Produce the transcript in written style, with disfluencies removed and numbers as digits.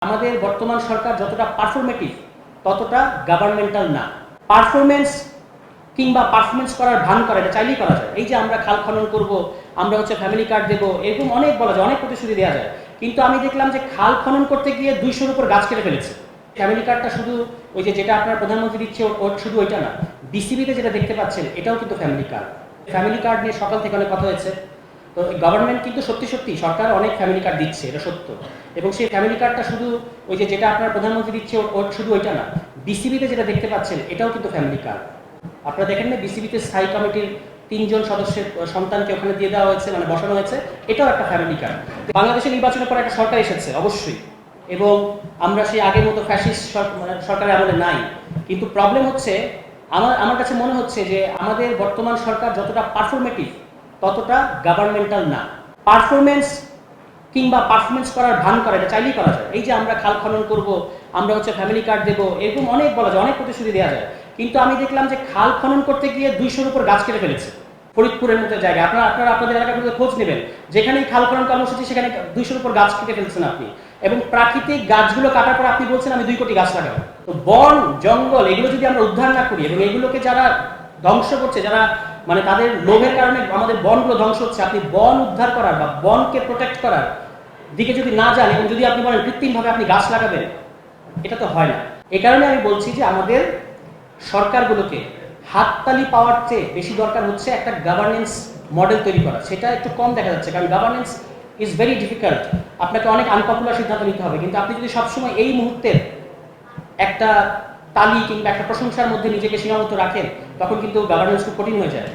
আমাদের বর্তমান সরকার যতটা পারফরমেটিভ ততটা গভর্নমেন্টাল না। পারফরমেন্স কিংবা পারফরমেন্স করার ভান করা এটা চাইলেই করা যায়। এই যে আমরা খাল খনন করব, আমরা ফ্যামিলি কার্ড দেবো, এরকম অনেক বলা যায়, অনেক প্রতিশ্রুতি দেওয়া যায়। কিন্তু আমি দেখলাম যে খাল খনন করতে গিয়ে 200-র উপর গাছ কেটে ফেলেছে। ফ্যামিলি কার্ডটা শুধু ওই যেটা আপনার প্রধানমন্ত্রী দিচ্ছে ওর শুধু ওইটা না, বিসিবিতে যেটা দেখতে পাচ্ছেন এটাও কিন্তু ফ্যামিলি কার্ড। ফ্যামিলি কার্ড নিয়ে সকাল থেকে অনেক কথা হয়েছে। তো গভর্নমেন্ট কিন্তু সত্যি সত্যি সরকার অনেক ফ্যামিলি কার্ড দিচ্ছে, এটা সত্য। এবং সেই ফ্যামিলি কার্ডটা শুধু ওই যেটা আপনার প্রধানমন্ত্রী দিচ্ছে ওর শুধু ওইটা না, বিসিবিতে যেটা দেখতে পাচ্ছেন এটাও কিন্তু ফ্যামিলি কার্ড। আপনারা দেখেন না, বিসিবিতে স্থায়ী কমিটির 3 জন সদস্যের সন্তানকে ওখানে দিয়ে দেওয়া হয়েছে, মানে বসানো হয়েছে, এটাও একটা ফ্যামিলি কার্ড। বাংলাদেশের নির্বাচনের পর একটা সরকার এসেছে অবশ্যই, এবং আমরা সেই আগের মতো ফ্যাসিস্ট সরকারের আমলে নাই। কিন্তু প্রবলেম হচ্ছে, আমার কাছে মনে হচ্ছে যে আমাদের বর্তমান সরকার যতটা পারফরমেটিভ ততটা গভর্নমেন্টাল না। পারফরমেন্স কিংবা পারফরমেন্স করার ভান করা এটা চাইলেই করা যায়। এই যে আমরা খাল খনন করব, আমরা ফ্যামিলি কার্ড দেবো, এরকম অনেক বলা যায়, অনেক প্রতিশ্রুতি দেওয়া যায়। কিন্তু আমি দেখলাম যে খাল খনন করতে গিয়ে 200-র উপর গাছ কেটে ফেলেছে ফরিদপুরের মতো জায়গায়। আপনারা আপনাদের এলাকাগুলোতে খোঁজ নেবেন, যেখানেই খাল খনন কর্মসূচি সেখানে 200-র উপর গাছ কেটে ফেলছেন আপনি। এবং প্রাকৃতিক গাছগুলো কাটার পর আপনি বলছেন আমি 2 কোটি গাছ লাগাবো। তো বন জঙ্গল এগুলো যদি আমরা উদ্ধার না করি এবং এগুলোকে যারা ধ্বংস করছে, যারা মানে তাদের লোভের কারণে আমাদের বনগুলো ধ্বংস হচ্ছে, আপনি বন উদ্ধার করার বা বনকে প্রোটেক্ট করার দিকে যদি না যান এবং যদি আপনি বলেন কৃত্রিমভাবে আপনি গাছ লাগাবেন, এটা তো হয় না। এই কারণে আমি বলছি যে আমাদের সরকারগুলোকে হাততালি পাওয়ার চেয়ে বেশি দরকার হচ্ছে একটা গভর্নেন্স মডেল তৈরি করা। সেটা একটু কম দেখা যাচ্ছে, কারণ গভর্নেন্স ইজ ভেরি ডিফিকাল্ট। আপনাকে অনেক আনপপুলার সিদ্ধান্ত নিতে হবে, কিন্তু আপনি যদি সবসময় এই মুহূর্তের একটা তালি কিংবা একটা প্রশংসার মধ্যে নিজেকে সীমাবদ্ধ রাখেন, তখন কিন্তু গভর্নেন্স খুব কঠিন হয়ে যায়।